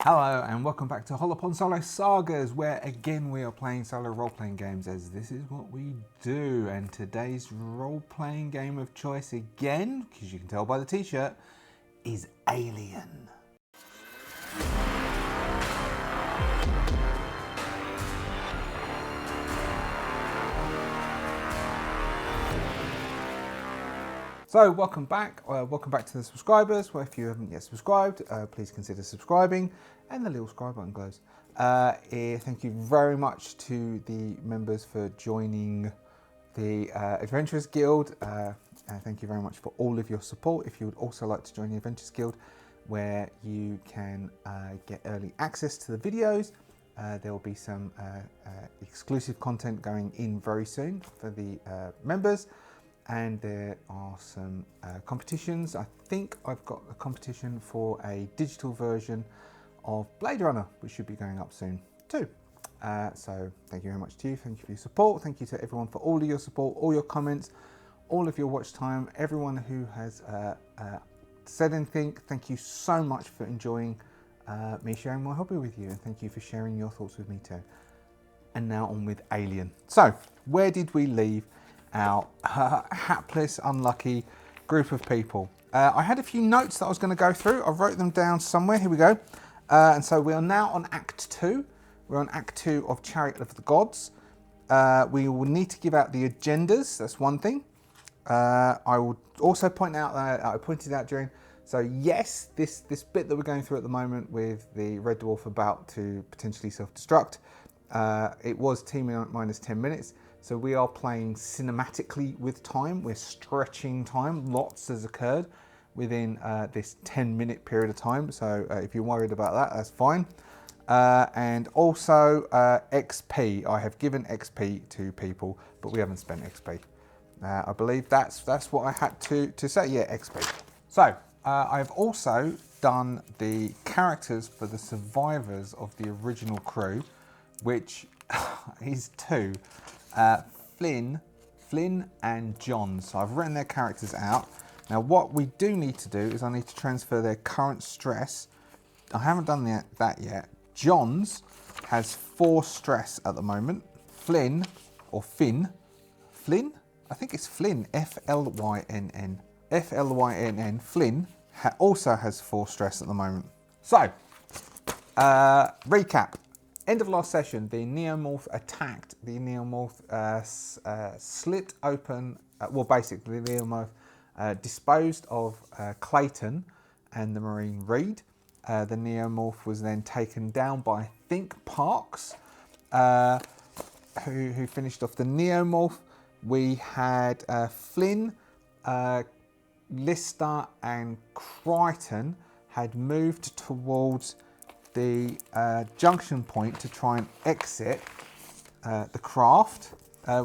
Hello and welcome back to Hollowponds Solo Sagas, where again we are playing solo role-playing games, as this is what we do. And today's role-playing game of choice, again, because you can tell by the t-shirt, is Alien. So welcome back to the subscribers. Well, if you haven't yet subscribed, please consider subscribing, and the little subscribe button glows. Thank you very much to the members for joining the Adventurers Guild. Thank you very much for all of your support. If you would also like to join the Adventurers Guild, where you can get early access to the videos, there will be some exclusive content going in very soon for the members. And there are some competitions. I think I've got a competition for a digital version of Blade Runner, which should be going up soon too. So thank you very much to you. Thank you for your support. Thank you to everyone for all of your support, all your comments, all of your watch time, everyone who has said anything. Thank you so much for enjoying me sharing my hobby with you, and thank you for sharing your thoughts with me too. And now on with Alien. So where did we leave our hapless, unlucky group of people? I had a few notes that I was going to go through. I wrote them down somewhere. Here we go. And so we are now on Act 2. We're on Act 2 of Chariot of the Gods. We will need to give out the agendas. That's one thing. I will also point out that I pointed out during. So yes, this bit that we're going through at the moment with the Red Dwarf about to potentially self-destruct, it was T-minus 10 minutes. So we are playing cinematically with time. We're stretching time. Lots has occurred within this 10-minute period of time. So if you're worried about that, that's fine. And also XP. I have given XP to people, but we haven't spent XP. I believe that's what I had to say. Yeah, XP. So I've also done the characters for the survivors of the original crew, which is two. Flynn and John. So I've written their characters out. Now what we do need to do is I need to transfer their current stress. I haven't done that yet. John's has 4 stress at the moment. Flynn, I think it's Flynn, F-L-Y-N-N. F-L-Y-N-N, Flynn also has 4 stress at the moment. So, recap. End of last session, the Neomorph attacked. The Neomorph slit open, well basically the Neomorph disposed of Clayton and the Marine Reed. The Neomorph was then taken down by, I think, Parks, who finished off the Neomorph. We had Flynn, Lister and Crichton had moved towards the junction point to try and exit the craft.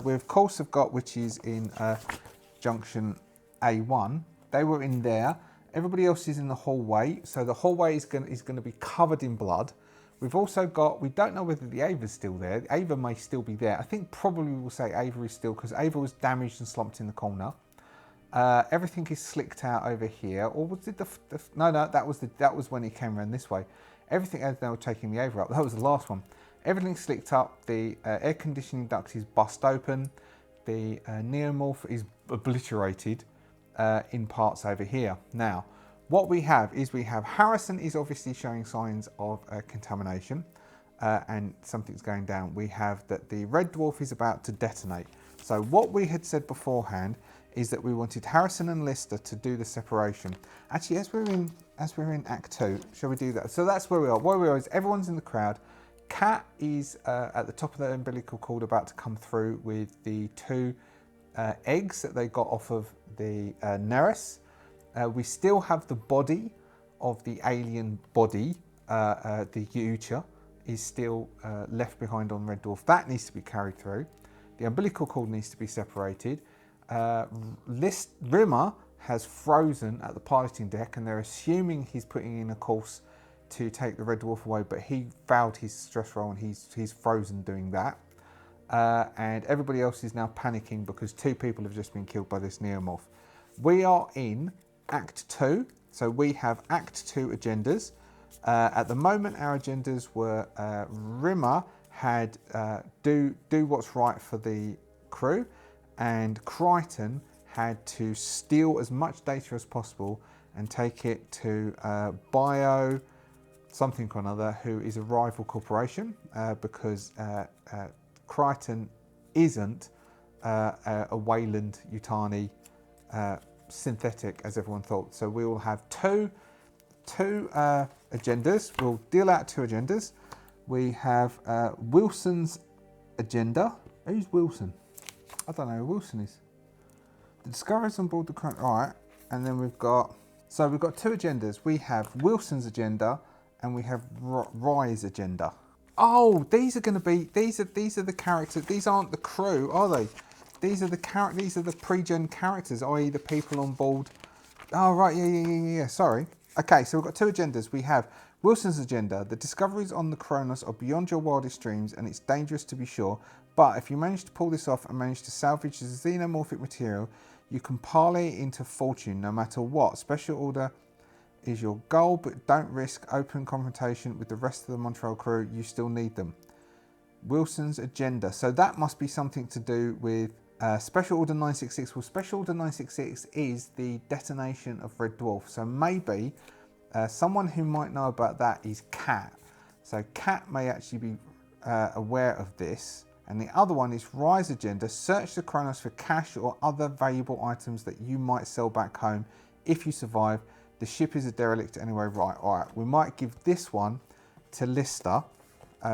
We of course have got, which is in junction A1. They were in there. Everybody else is in the hallway. So the hallway is going to be covered in blood. We've also got, we don't know whether the Ava's still there. Ava may still be there. I think probably we'll say Ava is still, because Ava was damaged and slumped in the corner. Everything is slicked out over here. Or was it no, that was when he came around this way. Everything, as they were taking the Ava up, that was the last one. Everything's slicked up. The air conditioning duct is bust open. The Neomorph is obliterated in parts over here. Now, what we have is Harrison is obviously showing signs of contamination and something's going down. We have that the Red Dwarf is about to detonate. So what we had said beforehand is that we wanted Harrison and Lister to do the separation. Actually, as we're in Act 2, shall we do that? So that's where we are. Where we are is everyone's in the crowd. Kat is at the top of the umbilical cord about to come through with the 2 eggs that they got off of the Neris. We still have the body of the alien body, the Ucha, is still left behind on Red Dwarf. That needs to be carried through. The umbilical cord needs to be separated. Rimmer has frozen at the piloting deck, and they're assuming he's putting in a course to take the Red Dwarf away, but he failed his stress roll and he's frozen doing that. And everybody else is now panicking because 2 people have just been killed by this Neomorph. We are in Act 2, so we have Act 2 agendas. At the moment, our agendas were Rimmer had do what's right for the crew, and Crichton had to steal as much data as possible and take it to Bio something or another, who is a rival corporation, because Crichton isn't a Wayland Yutani synthetic as everyone thought. So we will have two agendas. We'll deal out two agendas. We have Wilson's agenda. Who's Wilson? I don't know who Wilson is. The discoveries on board the current. All right, and then we've got two agendas. We have Wilson's agenda and we have Rye's agenda. Oh, these are going to be these are the characters. These aren't the crew, are they? These are the These are the pre-gen characters, i.e. the people on board. Oh right, yeah. Sorry. Okay, so we've got two agendas. We have Wilson's agenda. The discoveries on the Kronos are beyond your wildest dreams, and it's dangerous to be sure. But if you manage to pull this off and manage to salvage the xenomorphic material, you can parlay it into fortune no matter what. Special order is your goal, but don't risk open confrontation with the rest of the Montreal crew. You still need them. Wilson's agenda. So that must be something to do with Special Order 966. Well, Special Order 966 is the detonation of Red Dwarf. So maybe someone who might know about that is Kat. So Kat may actually be aware of this. And the other one is Rise agenda. Search the Kronos for cash or other valuable items that you might sell back home if you survive. The ship is a derelict anyway. Right, all right. We might give this one to Lister.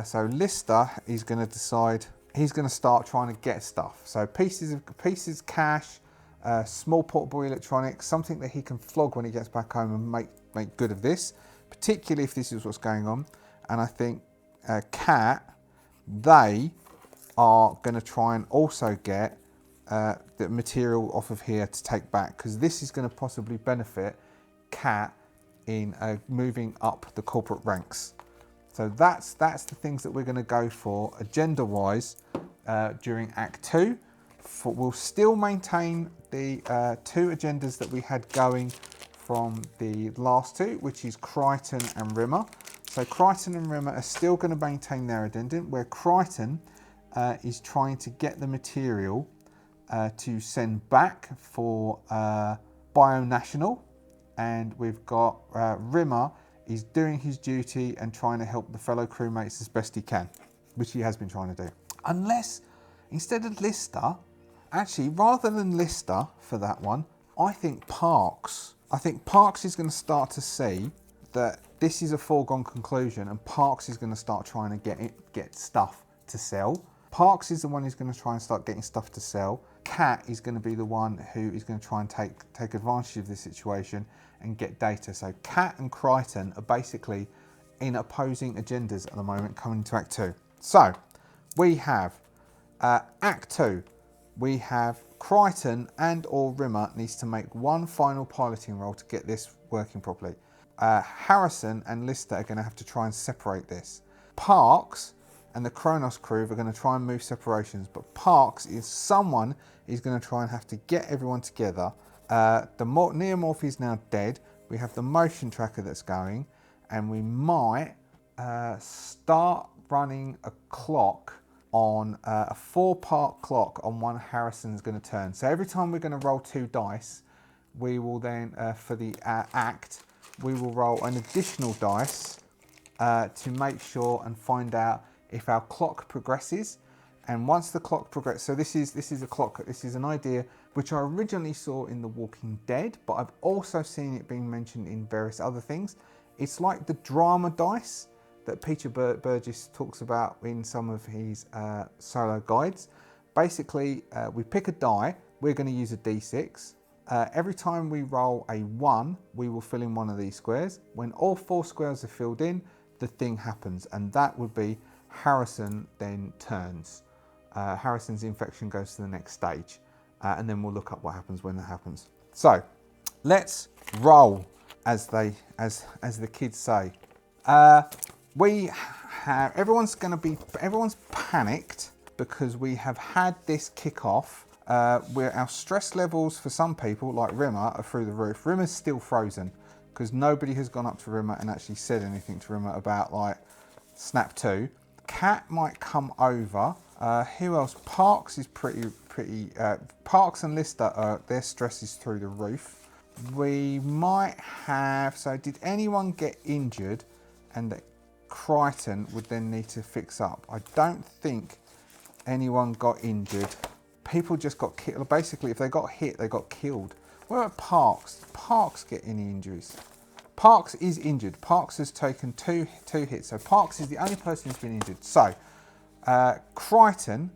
So Lister is going to decide. He's going to start trying to get stuff. So pieces, cash, small portable electronics, something that he can flog when he gets back home and make good of this. Particularly if this is what's going on. And I think Kat, they are going to try and also get the material off of here to take back, because this is going to possibly benefit Kat in moving up the corporate ranks. So that's the things that we're going to go for agenda wise during Act 2. We'll still maintain the two agendas that we had going from the last two, which is Crichton and Rimmer. So Crichton and Rimmer are still going to maintain their addendum, where Crichton is trying to get the material to send back for Bionational, and we've got Rimmer is doing his duty and trying to help the fellow crewmates as best he can, which he has been trying to do. Unless, instead of Lister, actually, rather than Lister for that one, I think Parks is going to start to see that this is a foregone conclusion, and Parks is going to start trying to get stuff to sell. Parks is the one who's going to try and start getting stuff to sell. Kat is going to be the one who is going to try and take advantage of this situation and get data. So Kat and Crichton are basically in opposing agendas at the moment coming into Act 2. So we have Act 2. We have Crichton and or Rimmer needs to make one final piloting roll to get this working properly. Harrison and Lister are going to have to try and separate this. Parks and the Kronos crew are going to try and move separations, but Parks is someone who's going to try and have to get everyone together. The Neomorph is now dead. We have the motion tracker that's going, and we might start running a clock on a 4-part clock on one Harrison's going to turn. So every time we're going to roll 2 dice, we will then, for the act, we will roll an additional dice to make sure and find out if our clock progresses. And once the clock progresses, so this is a clock, this is an idea which I originally saw in The Walking Dead, but I've also seen it being mentioned in various other things. It's like the drama dice that Peter Burgess talks about in some of his solo guides. Basically, we pick a die, we're going to use a d6. Every time we roll a 1, we will fill in one of these squares. When all 4 squares are filled in, the thing happens, and that would be Harrison then turns. Harrison's infection goes to the next stage, and then we'll look up what happens when that happens. So let's roll, as the kids say. Everyone's panicked because we have had this kick off where our stress levels for some people, like Rimmer, are through the roof. Rimmer's still frozen because nobody has gone up to Rimmer and actually said anything to Rimmer about like snap 2. Cat might come over. Who else? Parks is pretty. Parks and Lister, their stress is through the roof. We might have. So, did anyone get injured, and that Crichton would then need to fix up? I don't think anyone got injured. People just got killed. Basically, if they got hit, they got killed. What about Parks? Did Parks get any injuries? Parks is injured. Parks has taken two hits. So Parks is the only person who's been injured. So Crichton.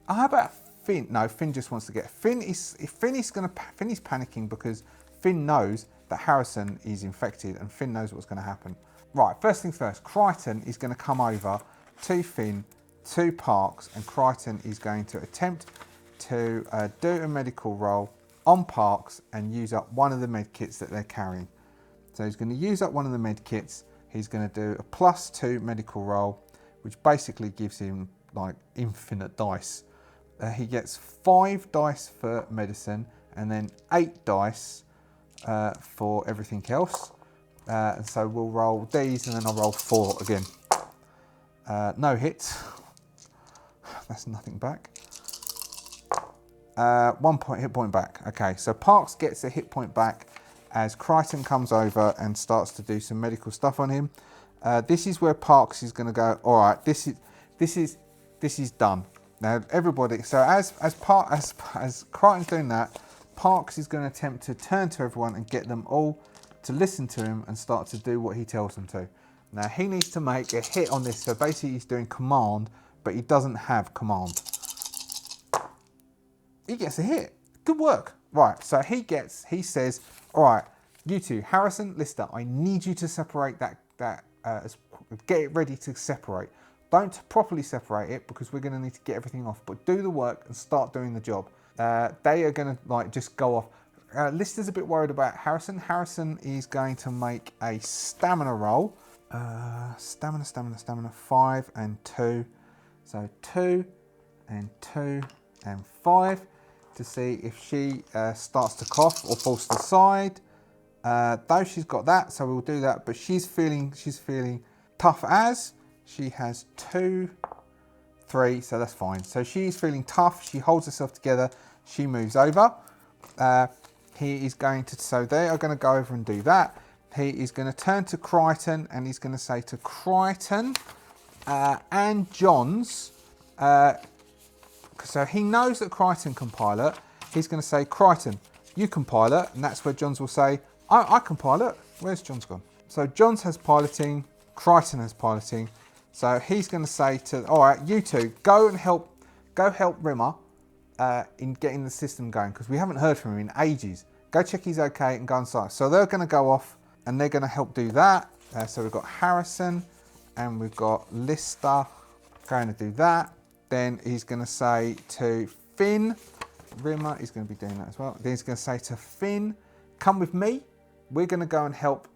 How about Finn? No, Finn just wants to get. Finn is panicking because Finn knows that Harrison is infected and Finn knows what's going to happen. Right. First things first. Crichton is going to come over to Finn, to Parks, and Crichton is going to attempt to do a medical roll on Parks and use up one of the med kits that they're carrying. So he's going to use up one of the med kits. He's going to do a +2 medical roll, which basically gives him like infinite dice. He gets 5 dice for medicine and then 8 dice for everything else. And so we'll roll these and then I'll roll 4 again. No hits. That's nothing back. 1 hit point back. Okay, so Parks gets a hit point back as Crichton comes over and starts to do some medical stuff on him. This is where Parks is going to go. All right, this is done. Now everybody. So as Crichton's doing that, Parks is going to attempt to turn to everyone and get them all to listen to him and start to do what he tells them to. Now he needs to make a hit on this. So basically he's doing command, but he doesn't have command. He gets a hit. Good work. Right, so he says, all right, you two, Harrison, Lister, I need you to separate get it ready to separate. Don't properly separate it because we're going to need to get everything off, but do the work and start doing the job. They are going to like just go off. Lister's a bit worried about Harrison. Harrison is going to make a stamina roll. Stamina, 5 and 2. So 2 and 2 and 5. To see if she starts to cough or falls to the side. Though she's got that, so we'll do that. But she's feeling tough as. She has 2, 3, so that's fine. So she's feeling tough. She holds herself together. She moves over. He is going to. So they are going to go over and do that. He is going to turn to Crichton and he's going to say to Crichton and Johns. So he knows that Crichton can pilot. He's going to say, Crichton, you can pilot. And that's where Johns will say, I can pilot. Where's Johns gone? So Johns has piloting. Crichton has piloting. So he's going to say to, all right, you two, go help Rimmer in getting the system going. Because we haven't heard from him in ages. Go check he's okay and go inside. So they're going to go off and they're going to help do that. So we've got Harrison and we've got Lister going to do that. Then he's going to say to Finn, Rimmer is going to be doing that as well. Then he's going to say to Finn, come with me. We're going to go and help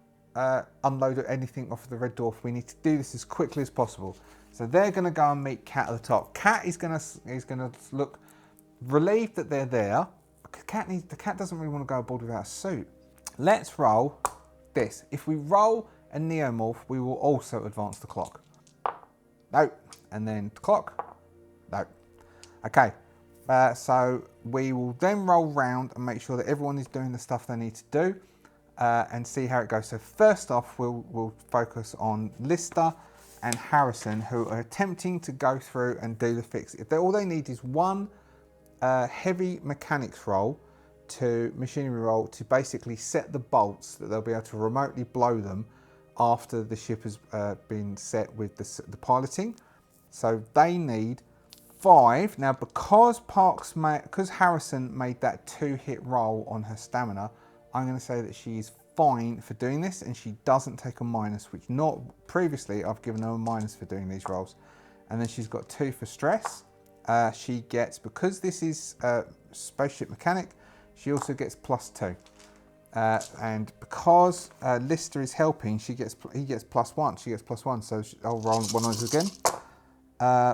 unload anything off of the Red Dwarf. We need to do this as quickly as possible. So they're going to go and meet Cat at the top. Cat is going to look relieved that they're there. The cat doesn't really want to go aboard without a suit. Let's roll this. If we roll a neomorph, we will also advance the clock. No, and then the clock. No. Okay, so we will then roll round and make sure that everyone is doing the stuff they need to do and see how it goes. So first off, we'll focus on Lister and Harrison, who are attempting to go through and do the fix. All they need is one heavy mechanics roll to machinery roll to basically set the bolts that they'll be able to remotely blow them after the ship has been set with the piloting. So they need 5. Now, because Harrison made that 2-hit roll on her stamina, I'm going to say that she is fine for doing this and she doesn't take a minus, which not previously I've given her a minus for doing these rolls. And then she's got 2 for stress. She gets, because this is spaceship mechanic, she also gets +2. And because Lister is helping, he gets +1. She gets +1. So I'll roll one of those again.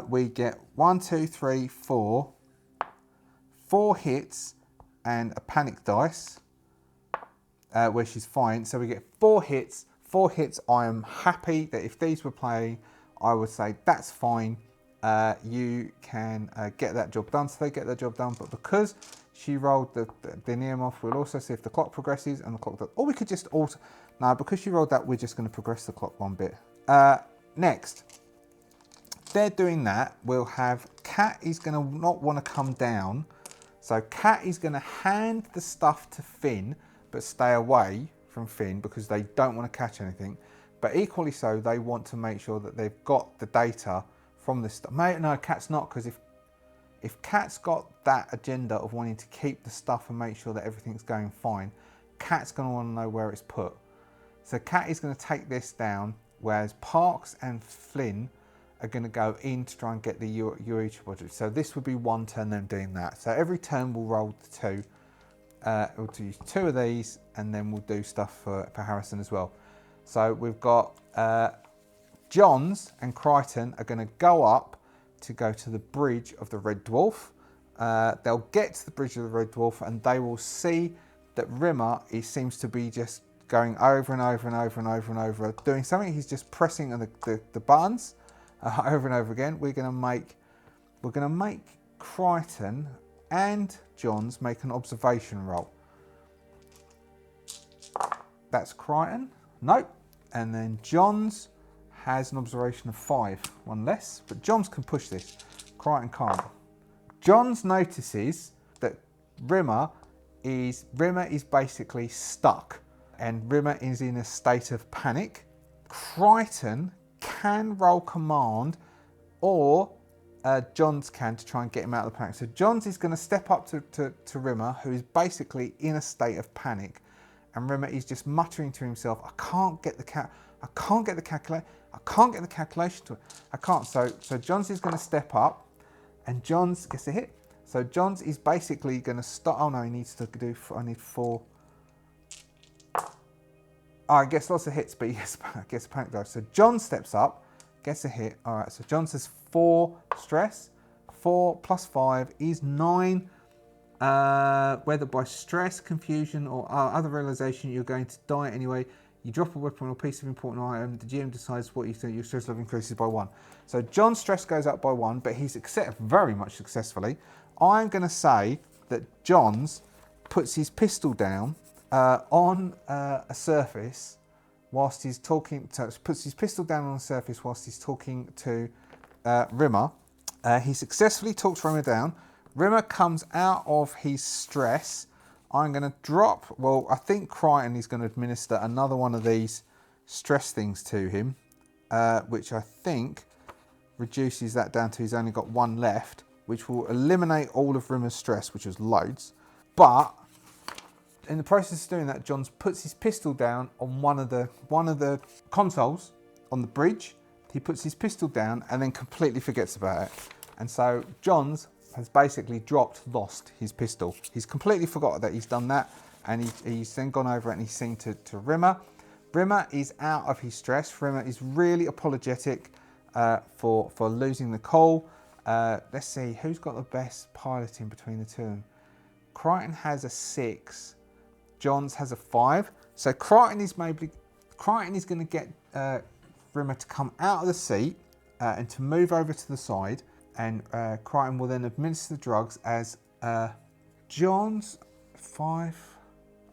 We get 1, 2, 3, 4. 4 hits and a panic dice. where she's fine. So we get 4 hits. 4 hits, I am happy that if these were playing, I would say that's fine. You can get that job done. So they get that job done. But because she rolled the Neomorph, we'll also see if the clock progresses and the clock does. Or we could just alter. No, because she rolled that, we're just going to progress the clock one bit. Next, they're doing that. We'll have Cat is going to not want to come down. So Cat is going to hand the stuff to Finn, but stay away from Finn because they don't want to catch anything. But equally so, they want to make sure that they've got the data from this stuff. No, Cat's not, because if Cat's got that agenda of wanting to keep the stuff and make sure that everything's going fine, Cat's going to want to know where it's put. So Cat is going to take this down, whereas Parks and Flynn are going to go in to try and get the Eureka project. So this would be one turn them doing that. So every turn we'll roll the 2. We'll do 2 of these, and then we'll do stuff for Harrison as well. So we've got Johns and Crichton are going to go up to go to the bridge of the Red Dwarf. They'll get to the bridge of the Red Dwarf, and they will see that Rimmer seems to be just going over and over and over and over and over, doing something. He's just pressing on the buttons over and over again. We're going to make Crichton and Johns make an observation roll. That's Crichton. Nope. And then Johns has an observation of 5, 1 less. But Johns can push this. Crichton can't. Johns notices that Rimmer is basically stuck, and Rimmer is in a state of panic. Crichton can roll command, or Johns can, to try and get him out of the panic. So Johns is going to step up to Rimmer, who is basically in a state of panic, and Rimmer is just muttering to himself, I can't get the calculation to it. I can't. So Johns is going to step up, and Johns gets a hit. So Johns is basically going to stop. Oh no, he needs to do. I need 4. Oh, I guess lots of hits, but he gets a panic dive. So John steps up, gets a hit. All right. So John says 4 stress. 4 plus 5 is 9. Whether by stress, confusion, or other realization you're going to die anyway. You drop a weapon or piece of important item. The GM decides what you think. Your stress level increases by 1. So John's stress goes up by 1, but he's very much successfully. I'm going to say that Johns puts his pistol down on a surface whilst he's talking. So puts his pistol down on a surface whilst he's talking to Rimmer. He successfully talks Rimmer down. Rimmer comes out of his stress. I'm going to drop, well, I think Crichton is going to administer another one of these stress things to him, which I think reduces that down to he's only got 1 left, which will eliminate all of Rimmer's stress, which was loads. But in the process of doing that, Johns puts his pistol down on one of the consoles on the bridge. He puts his pistol down and then completely forgets about it. And so Johns has basically lost his pistol. He's completely forgot that he's done that, and he's then gone over and he's seen to Rimmer. Rimmer is out of his stress. Rimmer is really apologetic for losing the call. Let's see, who's got the best piloting between the two of them? Crichton has a 6. Johns has a 5. So Crichton is going to get Rimmer to come out of the seat and to move over to the side. And Crichton will then administer the drugs as Johns 5.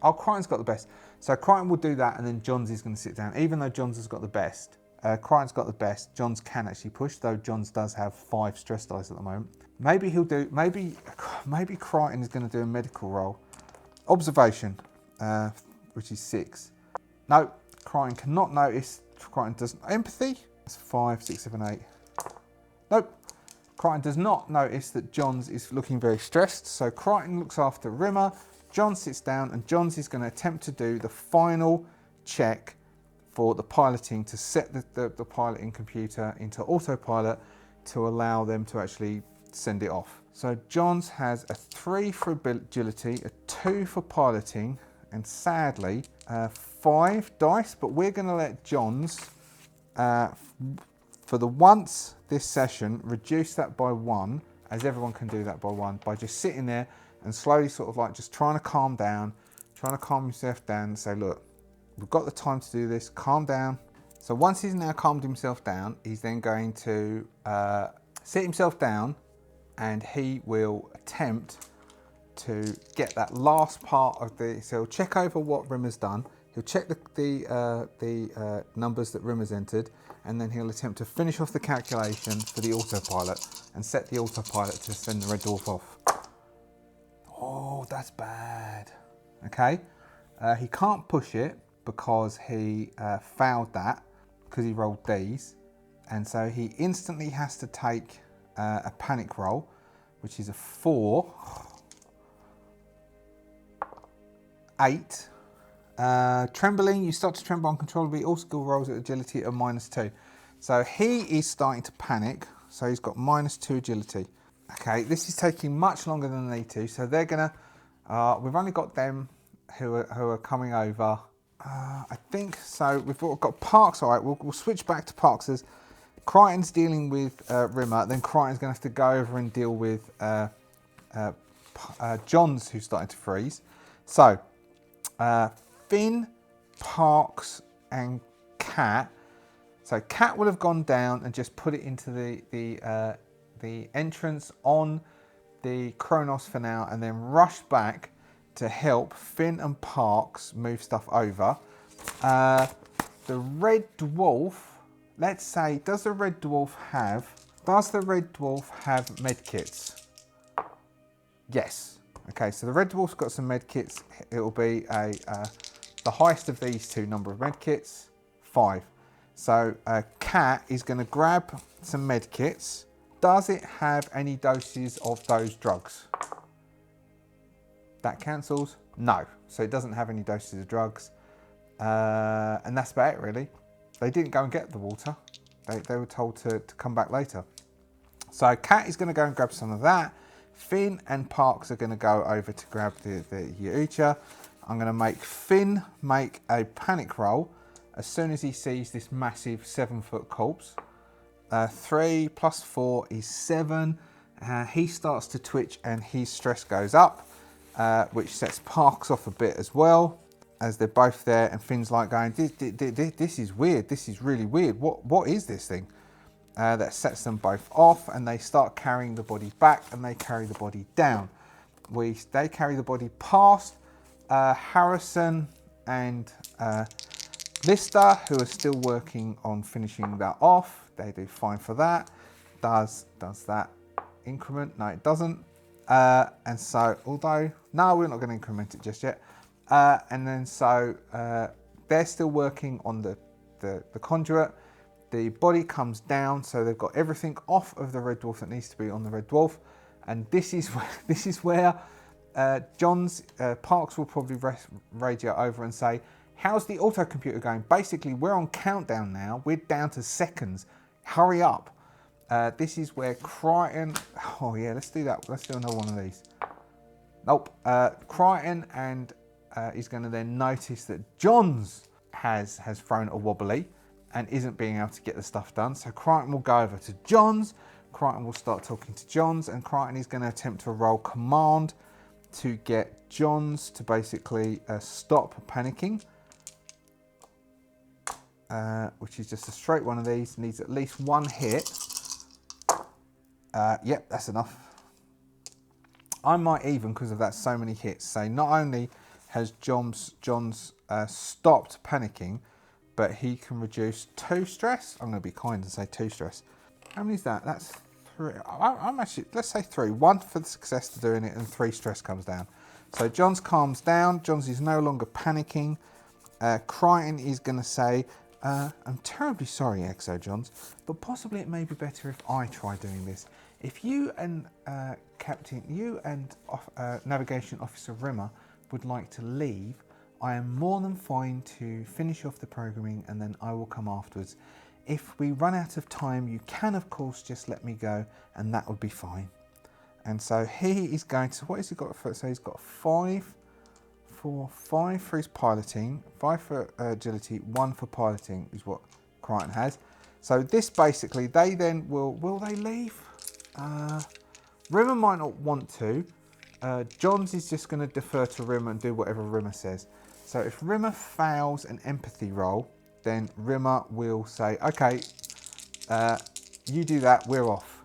Oh, Crichton's got the best. So Crichton will do that, and then Johns is going to sit down. Even though Johns has got the best, Crichton's got the best. Johns can actually push, though Johns does have 5 stress dice at the moment. Maybe maybe Crichton is going to do a medical roll. Observation, which is 6. No, Crichton cannot notice. Crichton doesn't. Empathy? It's 5, 6, 7, 8. Nope. Crichton does not notice that Johns is looking very stressed, so Crichton looks after Rimmer. Johns sits down, and Johns is going to attempt to do the final check for the piloting to set the piloting computer into autopilot to allow them to actually send it off. So Johns has a 3 for agility, a 2 for piloting, and sadly 5 dice, but we're going to let Johns for the once this session, reduce that by 1, as everyone can do that by 1, by just sitting there and slowly sort of like just trying to calm down, trying to calm himself down and say, look, we've got the time to do this, calm down. So once he's now calmed himself down, he's then going to sit himself down, and he will attempt to get that last part of the, so he'll check over what Rimmer's done, he'll check the numbers that Rimmer's entered, and then he'll attempt to finish off the calculation for the autopilot and set the autopilot to send the Red Dwarf off. Oh, that's bad. Okay, he can't push it because he failed that because he rolled D's, and so he instantly has to take a panic roll, which is a 4. 8. Trembling, you start to tremble uncontrollably. All skill rolls at agility are -2. So he is starting to panic. So he's got -2 agility. Okay, this is taking much longer than they need to. So they're gonna. We've only got them who are coming over. I think so. We've got Parks. All right, we'll switch back to Parks. As Crichton's dealing with Rimmer, then Crichton's going to have to go over and deal with Johns, who's starting to freeze. So. Finn, Parks, and Cat. So Cat will have gone down and just put it into the entrance on the Kronos for now, and then rush back to help Finn and Parks move stuff over. The Red Dwarf. Let's say, does the Red Dwarf have medkits? Yes. Okay, so the Red Dwarf's got some medkits. It'll be the highest of these two number of medkits, 5. So Cat is going to grab some medkits. Does it have any doses of those drugs? That cancels? No. So it doesn't have any doses of drugs. And that's about it, really. They didn't go and get the water. They were told to come back later. So Cat is going to go and grab some of that. Finn and Parks are going to go over to grab the Yucha. I'm going to make Finn make a panic roll as soon as he sees this massive 7-foot corpse. 3 + 4 is 7. He starts to twitch and his stress goes up, which sets Parks off a bit as well, as they're both there, and Finn's like going, this is weird, this is really weird, what is this thing? That sets them both off, and they start carrying the body back, and they carry the body down. They carry the body past Harrison and Lister, who are still working on finishing that off. They do fine for that. Does that increment? No, it doesn't. And so, although, no, we're not going to increment it just yet. And then so they're still working on the conduit. The body comes down, so they've got everything off of the Red Dwarf that needs to be on the Red Dwarf, and this is where John's Parks will probably radio over and say, "How's the auto computer going?" Basically, we're on countdown now. We're down to seconds. Hurry up! This is where Crichton. Oh yeah, let's do that. Let's do another one of these. Nope. Crichton and is going to then notice that Johns has thrown a wobbly and isn't being able to get the stuff done. So Crichton will go over to Johns. Crichton will start talking to Johns, and Crichton is going to attempt to roll command to get Johns to basically stop panicking, which is just a straight one of these. Needs at least 1 hit. Yep, that's enough. I might even, because of that, so many hits, say not only has Johns stopped panicking, but he can reduce 2 stress. I'm going to be kind and say 2 stress. How many is that? That's 3. I'm actually, let's say 3. 1 for the success to doing it, and 3 stress comes down. So Johns calms down. Johns is no longer panicking. Crichton is going to say, I'm terribly sorry, Exo Johns, but possibly it may be better if I try doing this. If you and Navigation Officer Rimmer would like to leave, I am more than fine to finish off the programming, and then I will come afterwards. If we run out of time, you can of course just let me go, and that would be fine. And so he is going to, what has he got for? So he's got 5 for his piloting, 5 for agility, 1 for piloting is what Crichton has. So this basically, they then will they leave? Rimmer might not want to. John's is just going to defer to Rimmer and do whatever Rimmer says. So if Rimmer fails an empathy roll, then Rimmer will say, okay, you do that, we're off.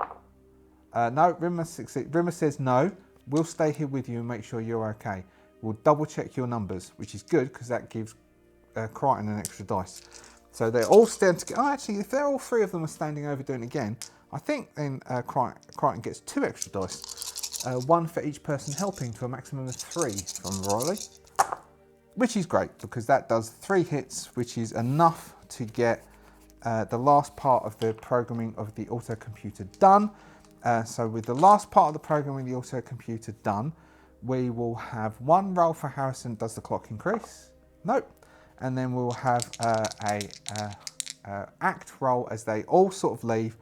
No, Rimmer says no, we'll stay here with you and make sure you're okay. We'll double check your numbers, which is good because that gives Crichton an extra dice. So they're all standing together. Oh, actually, if they're all three of them are standing over doing it again, I think then Crichton gets 2 extra dice. 1 for each person helping to a maximum of 3 from Riley. Which is great because that does 3 hits, which is enough to get the last part of the programming of the autocomputer done. So with the last part of the programming of the autocomputer done, we will have 1 roll for Harrison. Does the clock increase? Nope. And then we'll have a act roll as they all sort of leave.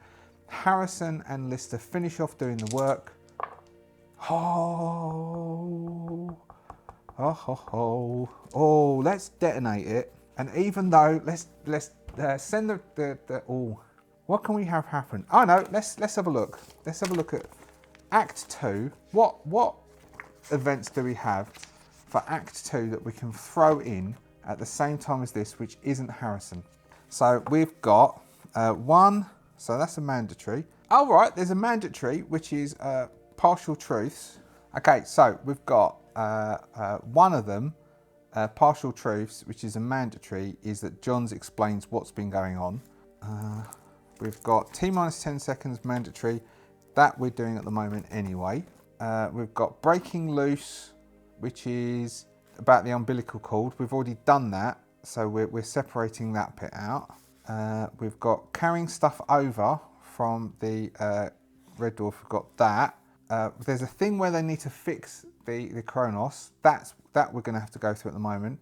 Harrison and Lister finish off doing the work. Oh, let's detonate it. And even though, let's send the what can we have happen? Oh no, let's have a look. Let's have a look at Act 2. What events do we have for Act 2 that we can throw in at the same time as this, which isn't Harrison? So we've got 1, so that's a mandatory. Oh right, there's a mandatory, which is partial truths. Okay, so we've got one of them, partial truths, which is a mandatory, is that Johns explains what's been going on. We've got T minus 10 seconds mandatory, that we're doing at the moment anyway. We've got breaking loose, which is about the umbilical cord. We've already done that, so we're separating that bit out. We've got carrying stuff over from the Red Dwarf. We've got that. There's a thing where they need to fix the Kronos. That we're going to have to go through at the moment.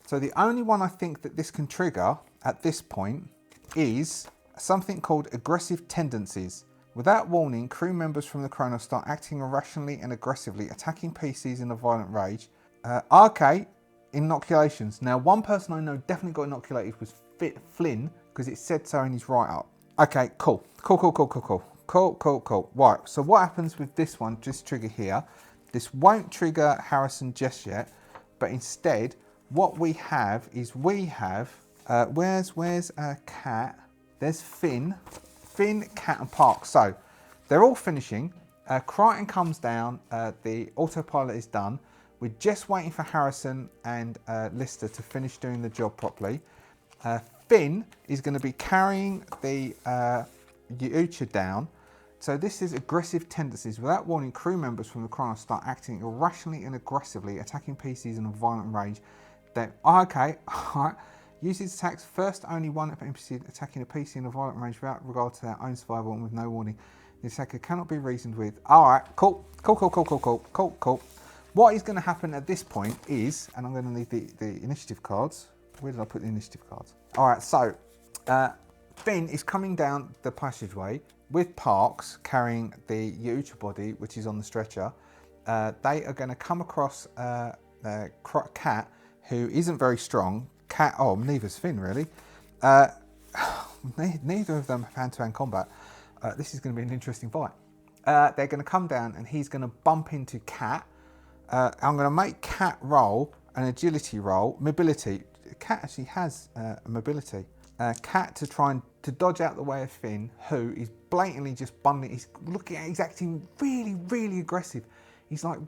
So the only one I think that this can trigger at this point is something called aggressive tendencies. Without warning, crew members from the Kronos start acting irrationally and aggressively, attacking PCs in a violent rage. Okay, inoculations. Now, one person I know definitely got inoculated was Flynn, because it said so in his write-up. Okay, cool. Right, so what happens with this one, just trigger here, this won't trigger Harrison just yet, but instead, what we have is where's Cat? There's Finn, Cat and Park. So they're all finishing. Crichton comes down, the autopilot is done. We're just waiting for Harrison and Lister to finish doing the job properly. Finn is going to be carrying the Yucha down. So this is aggressive tendencies. Without warning, crew members from the Kronos start acting irrationally and aggressively, attacking PCs in a violent rage. Okay, alright. Uses attacks first only one NPC attacking a PC in a violent range without regard to their own survival and with no warning. The attacker cannot be reasoned with. Alright, cool. What is going to happen at this point is, and I'm going to need the initiative cards. Where did I put the initiative cards? Alright, so Finn is coming down the passageway with Parks carrying the Yucha body, which is on the stretcher. They are going to come across Cat, who isn't very strong. Cat, neither's Finn really. Neither of them have hand-to-hand combat. This is going to be an interesting fight. They're going to come down and he's going to bump into Cat. I'm going to make Cat roll an agility roll, mobility. Cat actually has mobility. Cat to try and to dodge out the way of Finn, who is blatantly just bundling. He's looking at, he's acting really aggressive. He's like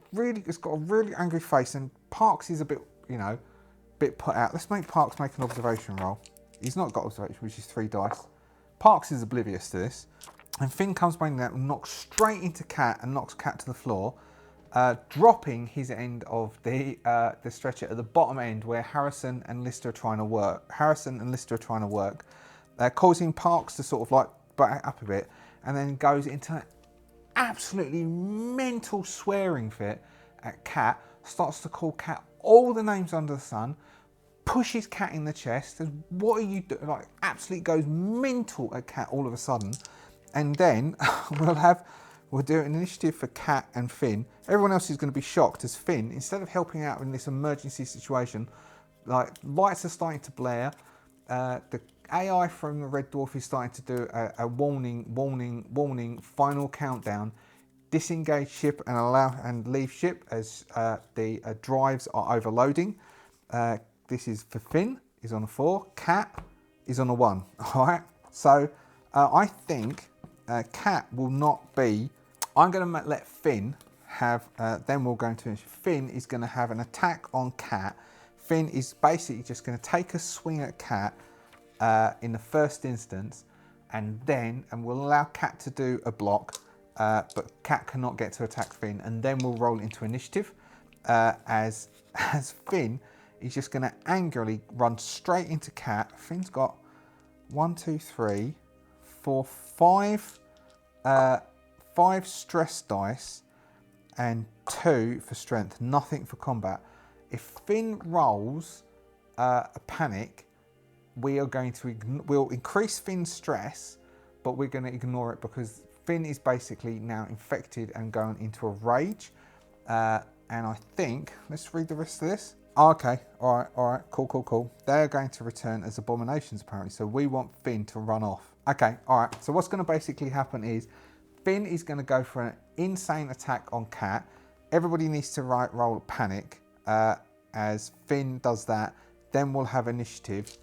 he's got a really angry face, and Parks is a bit, bit put out. Let's make Parks make an observation roll. He's not got observation, which is 3 dice. Parks is oblivious to this. And Finn comes banging out and knocks straight into Cat and knocks Cat to the floor, dropping his end of the stretcher at the bottom end where Harrison and Lister are trying to work. Causing Parks to sort of like back up a bit, and then goes into an absolutely mental swearing fit at Cat, starts to call Cat all the names under the sun, pushes Cat in the chest, says, "What are you doing?" Like, absolutely goes mental at Cat all of a sudden. And then we'll do an initiative for Cat and Finn. Everyone else is going to be shocked as Finn, instead of helping out in this emergency situation, like lights are starting to blare. The AI from the Red Dwarf is starting to do a warning, final countdown. disengage ship and allow and leave ship as the drives are overloading. This is for Finn, is on a 4. Cat is on a 1. All right. So I think Cat will not be. I'm going to let Finn have. Then we'll go into Finn is going to have an attack on Cat. Finn is basically just going to take a swing at Cat in the first instance, and we'll allow Cat to do a block. But Cat cannot get to attack Finn, and then we'll roll into initiative as Finn is just going to angrily run straight into Cat. Finn's got 1, 2, 3, 4, 5, 5 stress dice and 2 for strength, nothing for combat. If Finn rolls a panic, we are going to we'll increase Finn's stress, but we're going to ignore it because Finn is basically now infected and going into a rage. And I think, let's read the rest of this. Oh, okay, all right, cool. They're going to return as abominations apparently, so we want Finn to run off. Okay, all right, so what's going to basically happen is Finn is going to go for an insane attack on Cat. Everybody needs to roll a panic as Finn does that. Then we'll have initiative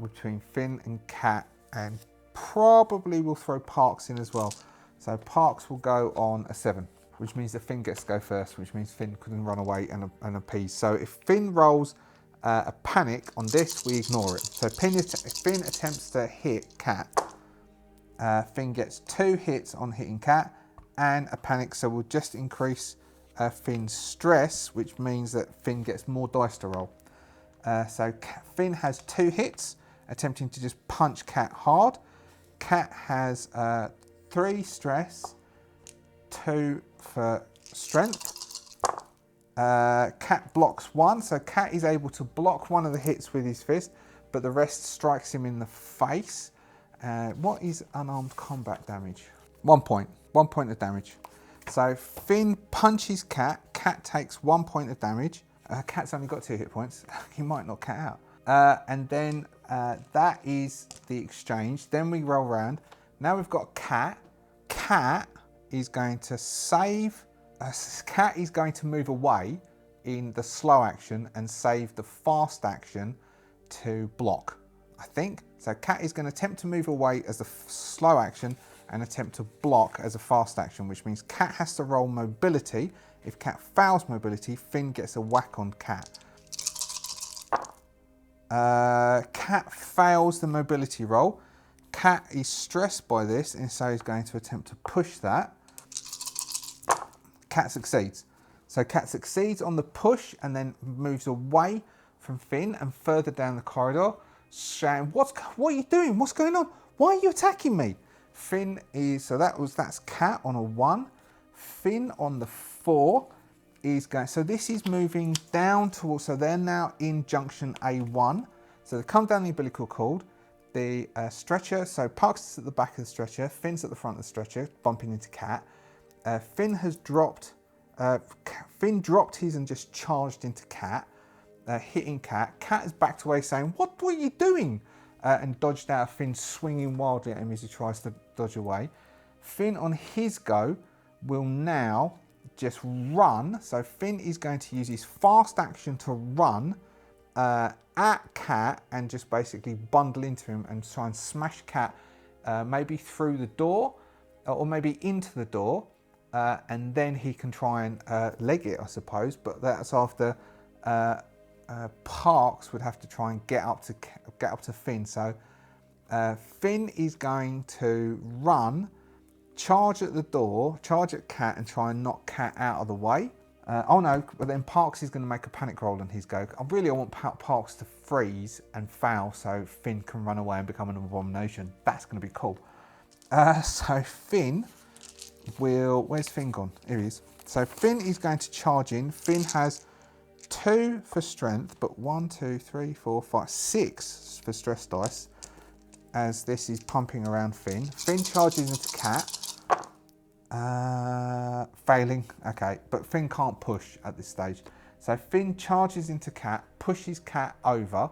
between Finn and Cat, and probably we'll throw Parks in as well. So Parks will go on a 7, which means that Finn gets to go first, which means Finn couldn't run away and appease. So if Finn rolls a panic on this, we ignore it. So Finn attempts to hit Cat. Finn gets 2 hits on hitting Cat and a panic, so we'll just increase Finn's stress, which means that Finn gets more dice to roll. So Finn has 2 hits, attempting to just punch Cat hard. Cat has 3 stress, 2 for strength. Cat blocks 1, so Cat is able to block one of the hits with his fist, but the rest strikes him in the face. What is unarmed combat damage? 1 point. 1 point of damage. So Finn punches Cat. Cat takes 1 point of damage. Cat's only got 2 hit points. He might knock Cat out. And then that is the exchange. Then we roll around. Now we've got Cat. Cat is going to save. Cat is going to move away in the slow action and save the fast action to block, I think. So Cat is going to attempt to move away as a slow action and attempt to block as a fast action, which means Cat has to roll mobility. If Cat fails mobility, Finn gets a whack on Cat. Cat fails the mobility roll. Cat is stressed by this, and so he's going to attempt to push that. Cat succeeds. So Cat succeeds on the push and then moves away from Finn and further down the corridor, saying, what are you doing? What's going on? Why are you attacking me? Finn is, so that's Cat on a 1. Finn on the 4 is going, so this is moving down towards, so they're now in junction A1. So they come down the umbilical cord, the stretcher, so Parks is at the back of the stretcher, Finn's at the front of the stretcher, bumping into Cat. Finn has dropped, Finn dropped his and just charged into Cat, hitting Cat. Cat has backed away saying, what are you doing? And dodged out of Finn, swinging wildly at him as he tries to dodge away. Finn on his go will now just run. So Finn is going to use his fast action to run at Cat and just basically bundle into him and try and smash Cat maybe through the door or maybe into the door. And then he can try and leg it, I suppose. But that's after Parks would have to try and get up to Finn. So Finn is going to run, charge at the door, charge at Cat, and try and knock Cat out of the way. Oh no, but then Parks is going to make a panic roll on his go. I want Parks to freeze and fail so Finn can run away and become an abomination. That's going to be cool. So Finn will, where's Finn gone? Here he is. So Finn is going to charge in. Finn has 2 for strength, but 1, 2, 3, 4, 5, 6 for stress dice as this is pumping around Finn. Finn charges into Cat. Failing, okay, but Finn can't push at this stage. So Finn charges into Cat, pushes Cat over,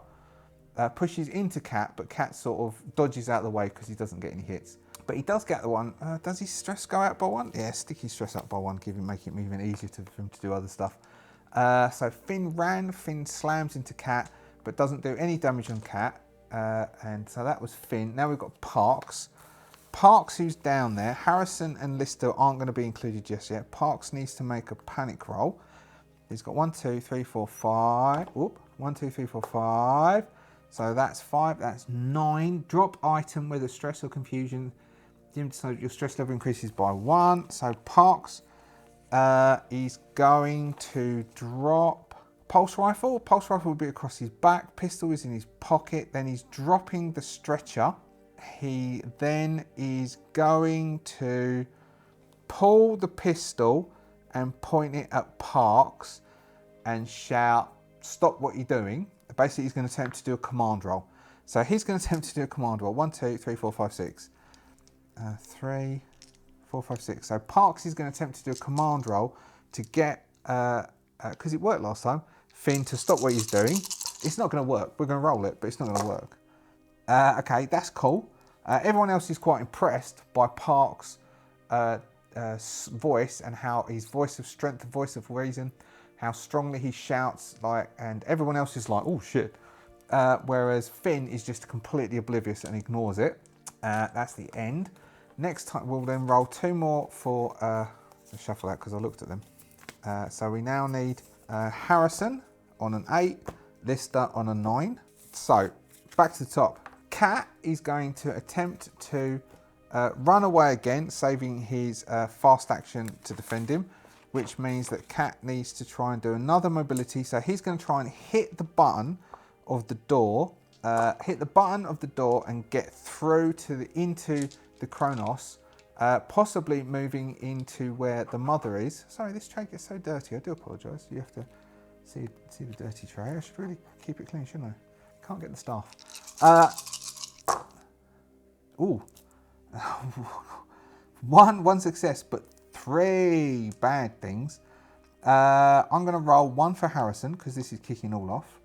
pushes into Cat, but Cat sort of dodges out of the way because he doesn't get any hits. But he does get the one. Does his stress go out by 1? Yeah, stick his stress up by 1, make it even easier for him to do other stuff. So Finn ran. Finn slams into Cat, but doesn't do any damage on Cat. And so that was Finn. Now we've got Parks. Parks, who's down there. Harrison and Lister aren't going to be included just yet. Parks needs to make a panic roll. He's got 1, 2, 3, 4, 5. Whoop. 1, 2, 3, 4, 5. So that's 5. That's 9. Drop item with a stress or confusion. So your stress level increases by 1. So Parks is going to drop pulse rifle. Pulse rifle will be across his back. Pistol is in his pocket. Then he's dropping the stretcher. He then is going to pull the pistol and point it at Parks and shout, "Stop what you're doing." Basically, he's going to attempt to do a command roll. So he's going to attempt to do a command roll. 1, 2, 3, 4, 5, 6. 3, 4, 5, 6. So Parks is going to attempt to do a command roll to get, because it worked last time, Finn to stop what he's doing. It's not going to work. We're going to roll it, but it's not going to work. Okay, that's cool. Everyone else is quite impressed by Parks' voice and how his voice of strength, the voice of reason, how strongly he shouts, and everyone else is like, "Oh shit!" Whereas Finn is just completely oblivious and ignores it. That's the end. Next time we'll then roll 2 more for. Let's shuffle that because I looked at them. So we now need Harrison on an 8, Lister on a 9. So back to the top. Cat is going to attempt to run away again, saving his fast action to defend him, which means that Cat needs to try and do another mobility. So he's going to try and hit the button of the door, and get through to into the Kronos, possibly moving into where the mother is. Sorry, this tray gets so dirty. I do apologise. You have to see the dirty tray. I should really keep it clean, shouldn't I? Can't get the staff. Ooh. one success, but 3 bad things. I'm going to roll 1 for Harrison because this is kicking all off.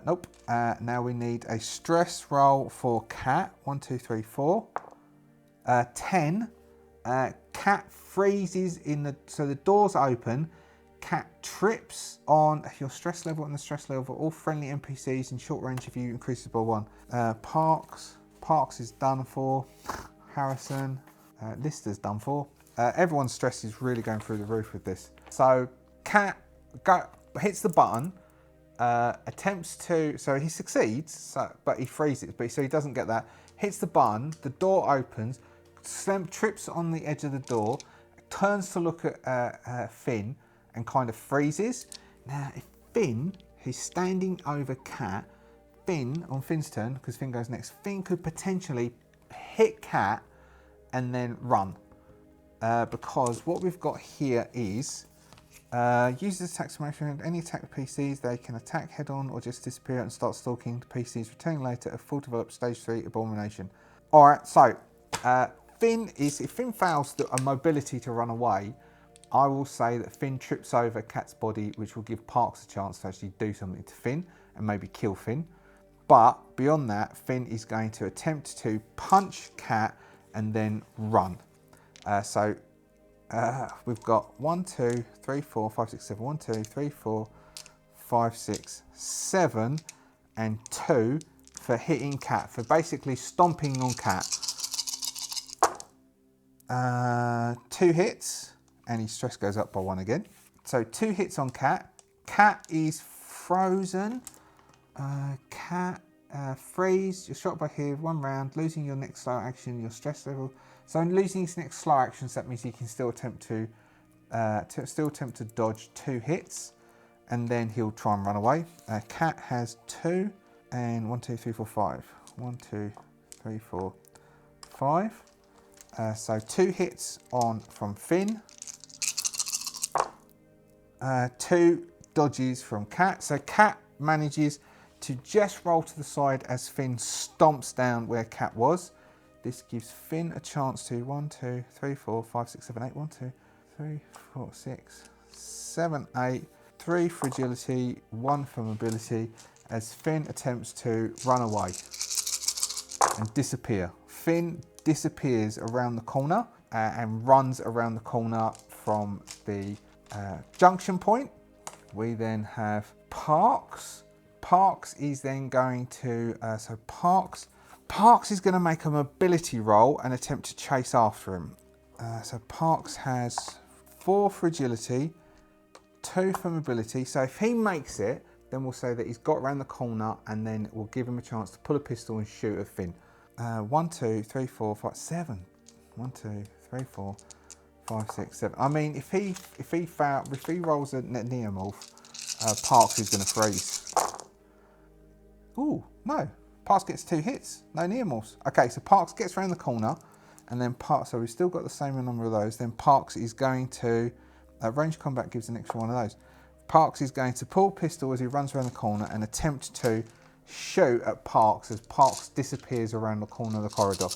Nope. Now we need a stress roll for Cat. 1, 2, 3, 4. 10. Cat freezes so the door's open. Cat trips on your stress level and the stress level. All friendly NPCs in short range of you increases by 1. Parks is done for. Harrison, Lister's done for. Everyone's stress is really going through the roof with this. So Cat hits the button, attempts to, so he succeeds, but he freezes, so he doesn't get that. Hits the button, the door opens, trips on the edge of the door, turns to look at Finn and kind of freezes. Now, if Finn, who's standing over Cat, on Finn's turn, because Finn goes next, Finn could potentially hit Cat and then run. Because what we've got here is users attack summation. Any attack PCs, they can attack head on or just disappear and start stalking the PCs, returning later a full developed stage 3 abomination. Alright, so if Finn fails a mobility to run away, I will say that Finn trips over Cat's body, which will give Parks a chance to actually do something to Finn and maybe kill Finn. But beyond that, Finn is going to attempt to punch Cat and then run. We've got 1, 2, 3, 4, 5, 6, 7. 1, 2, 3, 4, 5, 6, 7, and 2 for hitting Cat, for basically stomping on Cat. 2 hits, and his stress goes up by 1 again. So 2 hits on Cat. Cat is frozen. Cat freeze. You're shot by here 1 round, losing your next slow action, your stress level. So in losing his next slow action, so that means he can still attempt to dodge 2 hits, and then he'll try and run away. Cat has 2, and 1, 2, 3, 4, 5. 1, 2, 3, 4, 5. So 2 hits from Finn. 2 dodges from Cat. So Cat manages to just roll to the side as Finn stomps down where Cat was. This gives Finn a chance to 1, 2, 3, 4, 5, 6, 7, 8. 1, 2, 3, 4, 6, 7, 8. 3 for agility, 1 for mobility, as Finn attempts to run away and disappear. Finn disappears around the corner and runs around the corner from the junction point. We then have Parks. Parks is then going to, Parks is going to make a mobility roll and attempt to chase after him. So Parks has 4 for agility, 2 for mobility. So if he makes it, then we'll say that he's got around the corner, and then we'll give him a chance to pull a pistol and shoot at Finn. 1, 2, 3, 4, 5, 7. 1, 2, 3, 4, 5, 6, 7. I mean, if he rolls a neomorph, Parks is going to freeze. Ooh, no. Parks gets 2 hits. No neomorphs. Okay, so Parks gets around the corner, and then Parks. So we've still got the same number of those. Then Parks is going to range combat gives an extra one of those. Parks is going to pull a pistol as he runs around the corner and attempt to shoot at Parks as Parks disappears around the corner of the corridor.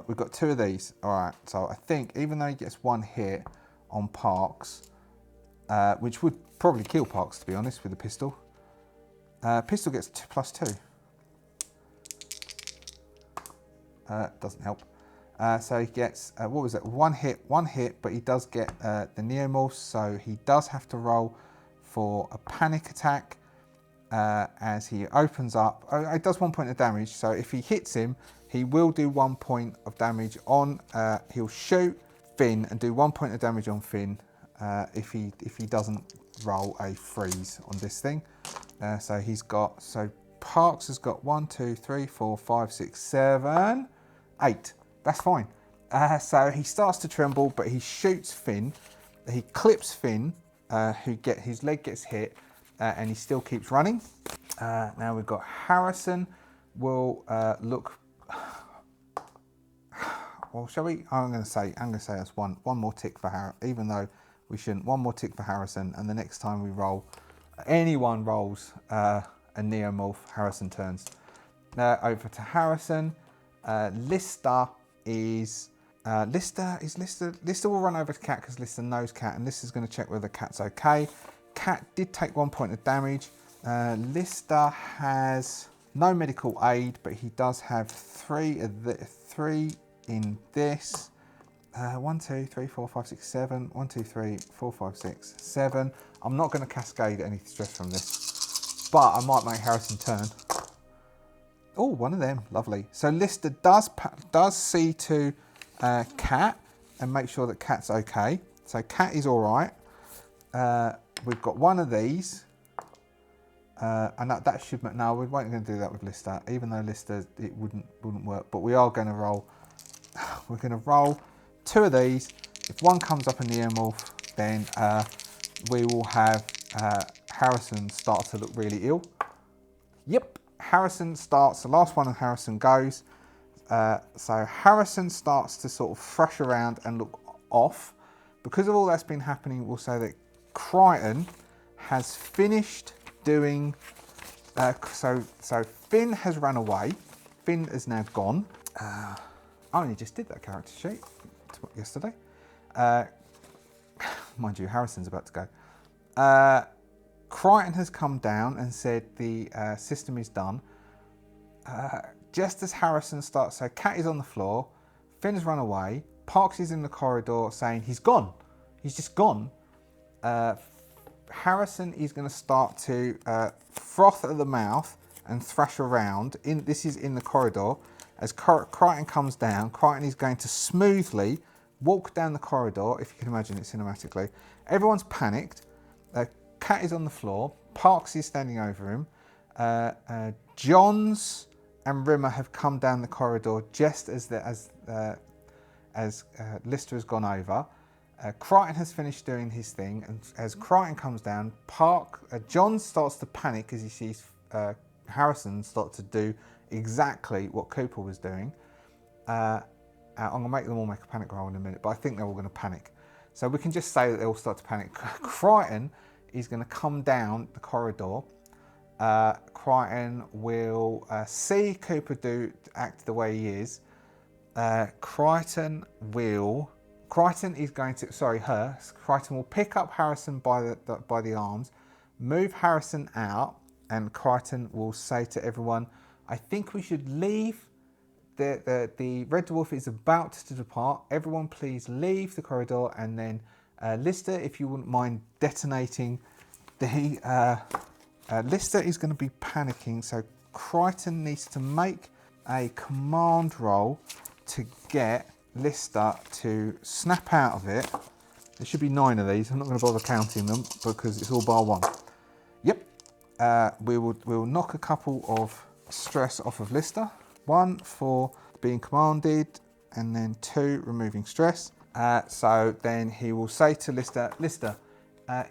We've got 2 of these. All right, so I think even though he gets 1 hit on Parks, which would probably kill Parks, to be honest, with the pistol. Pistol gets +2. Doesn't help. So he gets, what was it, 1 hit, but he does get the neomorphs, so he does have to roll for a panic attack as he opens up. It does 1 point of damage, so if he hits him, he will do 1 point of damage on, he'll shoot Finn and do 1 point of damage on Finn if he doesn't roll a freeze on this thing. So Parks has got 1, 2, 3, 4, 5, 6, 7, 8. That's fine. So he starts to tremble, but he shoots Finn. He clips Finn, his leg gets hit, and he still keeps running. Now we've got Harrison. Will look. Well, shall we? I'm going to say that's one more tick for Harrison, even though we shouldn't. 1 more tick for Harrison, and the next time we roll, anyone rolls a neomorph, Harrison turns. Over to Harrison. Lister will run over to Cat because Lister knows Cat, and Lister's going to check whether Cat's okay. Cat did take 1 point of damage. Lister has no medical aid, but he does have 3 in this. 1, 2, 3, 4, 5, 6, 7. 1, 2, 3, 4, 5, 6, 7. I'm not going to cascade any stress from this, but I might make Harrison turn. Oh, 1 of them, lovely. So Lister does see to Cat and make sure that Cat's okay. So Cat is all right. We've got 1 of these, and that should. No, we weren't going to do that with Lister, even though Lister it wouldn't work. But we are going to roll. We're going to roll 2 of these. If 1 comes up in the neomorph, then we will have Harrison start to look really ill. Yep. Harrison starts, the last one of Harrison goes. So Harrison starts to sort of thrash around and look off. Because of all that's been happening, we'll say that Crichton has finished doing, so Finn has run away. Finn is now gone. I only just did that character sheet yesterday. Mind you, Harrison's about to go. Crichton has come down and said the system is done. Just as Harrison starts, so Cat is on the floor, Finn has run away, Parks is in the corridor saying he's gone. He's just gone. Harrison is going to start to froth at the mouth and thrash around. This is in the corridor. As Crichton comes down, Crichton is going to smoothly walk down the corridor, if you can imagine it cinematically. Everyone's panicked. Cat is on the floor. Parks is standing over him. Johns and Rimmer have come down the corridor just as Lister has gone over. Crichton has finished doing his thing, and as Crichton comes down, John starts to panic as he sees Harrison start to do exactly what Cooper was doing. I'm going to make them all make a panic roll in a minute, but I think they're all going to panic. So we can just say that they all start to panic. Crichton is going to come down the corridor. Crichton will see Cooper act the way he is. Crichton is going to, Crichton will pick up Harrison by the arms, move Harrison out, and Crichton will say to everyone, I think we should leave. The Red Dwarf is about to depart. Everyone please leave the corridor, and then Lister, if you wouldn't mind detonating the... Lister is going to be panicking, so Crichton needs to make a command roll to get Lister to snap out of it. There should be 9 of these. I'm not going to bother counting them because it's all bar 1. Yep. We'll knock a couple of stress off of Lister. 1 for being commanded, and then 2 removing stress. So then he will say to Lister,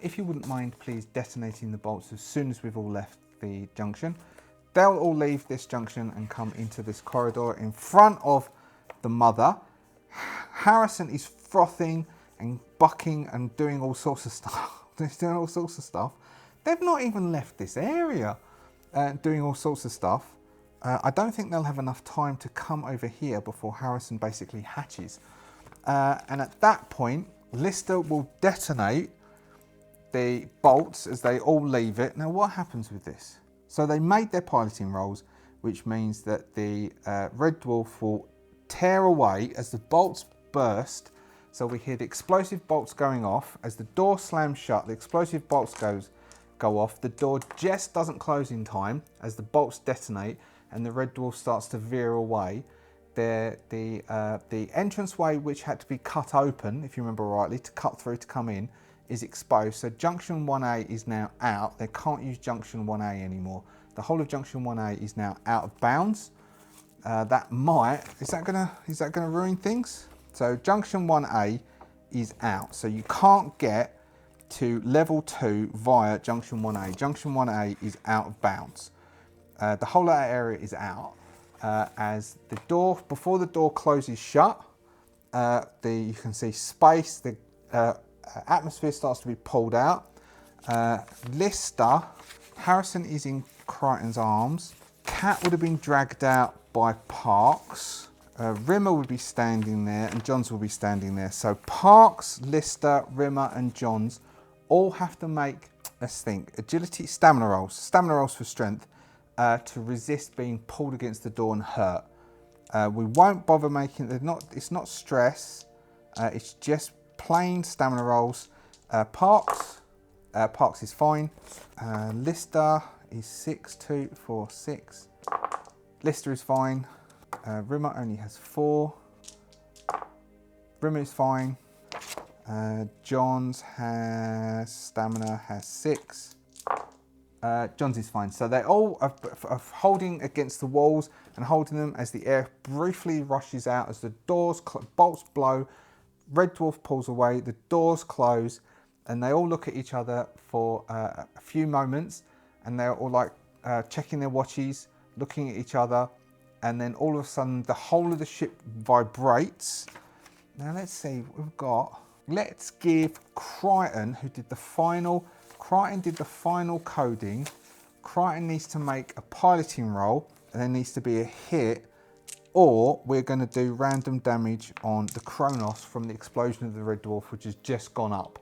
if you wouldn't mind please detonating the bolts as soon as we've all left the junction. They'll all leave this junction and come into this corridor in front of the mother. Harrison is frothing and bucking and doing all sorts of stuff. He's doing all sorts of stuff. They've not even left this area doing all sorts of stuff. I don't think they'll have enough time to come over here before Harrison basically hatches. And at that point, Lister will detonate the bolts as they all leave it. Now, what happens with this? So they made their piloting rolls, which means that the Red Dwarf will tear away as the bolts burst. So we hear the explosive bolts going off. As the door slams shut, the explosive bolts go off. The door just doesn't close in time as the bolts detonate and the Red Dwarf starts to veer away. The entranceway, which had to be cut open, if you remember rightly, to cut through to come in, is exposed. So junction 1A is now out. They can't use junction 1A anymore. The whole of junction 1A is now out of bounds. Is that gonna ruin things? So junction 1A is out. So you can't get to level 2 via junction 1A. Junction 1A is out of bounds. The whole of that area is out. As the door, before the door closes shut, you can see space, the atmosphere starts to be pulled out. Lister, Harrison is in Crichton's arms. Cat would have been dragged out by Parks. Rimmer would be standing there and Johns will be standing there. So Parks, Lister, Rimmer and Johns all have to make, let's think, agility, stamina rolls for strength to resist being pulled against the door and hurt. We won't bother making, it's not stress, it's just plain stamina rolls. Parks is fine. Lister is 6, 2, 4, 6. Lister is fine. Rimmer only has 4. Rimmer is fine. Johns has stamina, has 6. Johns is fine. So they all are holding against the walls and holding them as the air briefly rushes out as the doors, bolts blow, Red Dwarf pulls away, the doors close, and they all look at each other for a few moments, and they're all like checking their watches, looking at each other, and then all of a sudden the whole of the ship vibrates. Now let's see what we've got. Let's give Crichton, who did the final, Crichton did the final coding. Crichton needs to make a piloting roll, and there needs to be a hit, or we're going to do random damage on the Kronos from the explosion of the Red Dwarf, which has just gone up.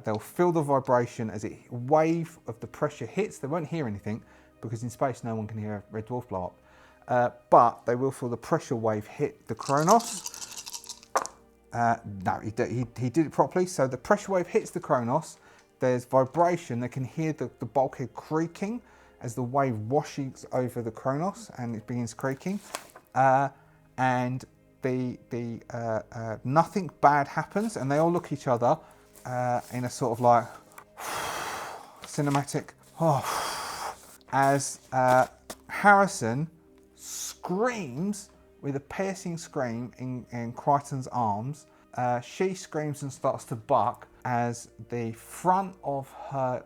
They'll feel the vibration as a wave of the pressure hits. They won't hear anything because in space no one can hear a Red Dwarf blow up. But they will feel the pressure wave hit the Kronos. No, he did it properly. So the pressure wave hits the Kronos. There's vibration. They can hear the bulkhead creaking as the wave washes over the Kronos and it begins creaking. And nothing bad happens, and they all look at each other in a sort of like cinematic as Harrison screams with a piercing scream in Crichton's arms. She screams and starts to buck as the front of her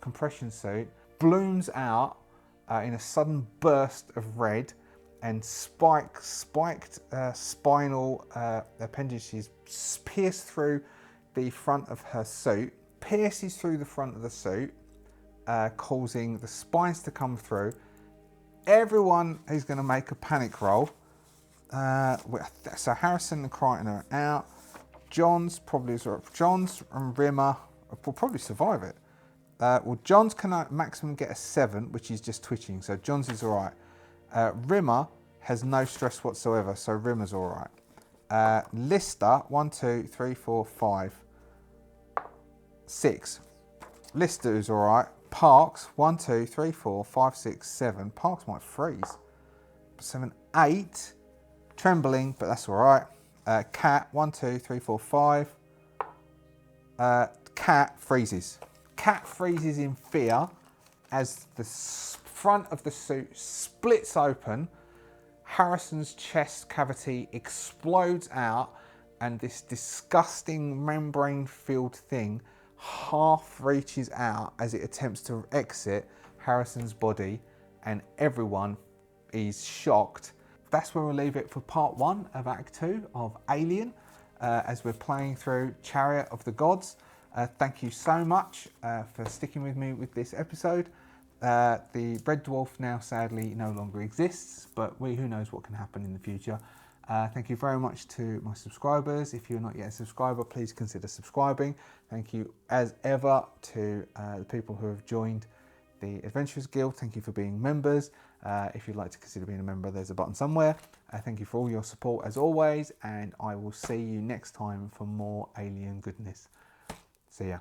compression suit blooms out in a sudden burst of red, and spiked spinal appendages pierce through the front of her suit, pierces through the front of the suit, causing the spines to come through. Everyone is going to make a panic roll. So Harrison and Crichton are out. Johns and Rimmer will probably survive it. Well, Johns can maximum get a 7, which is just twitching, so Johns is all right. Rimmer has no stress whatsoever, so Rimmer's all right. Lister, 1, 2, 3, 4, 5, 6. Lister is all right. Parks, 1, 2, 3, 4, 5, 6, 7. Parks might freeze. 7, 8. Trembling, but that's all right. Cat, 1, 2, 3, 4, 5. Cat freezes. Cat freezes in fear as the front of the suit splits open. Harrison's chest cavity explodes out, and this disgusting membrane-filled thing half reaches out as it attempts to exit Harrison's body, and everyone is shocked. That's where we'll leave it for part 1 of Act 2 of Alien, as we're playing through Chariot of the Gods. Thank you so much for sticking with me with this episode. The Red Dwarf now sadly no longer exists, but who knows what can happen in the future. Thank you very much to my subscribers. If you're not yet a subscriber, please consider subscribing. Thank you as ever to the people who have joined the Adventurers Guild. Thank you for being members. If you'd like to consider being a member, there's a button somewhere. Thank you for all your support as always, and I will see you next time for more Alien goodness. See ya.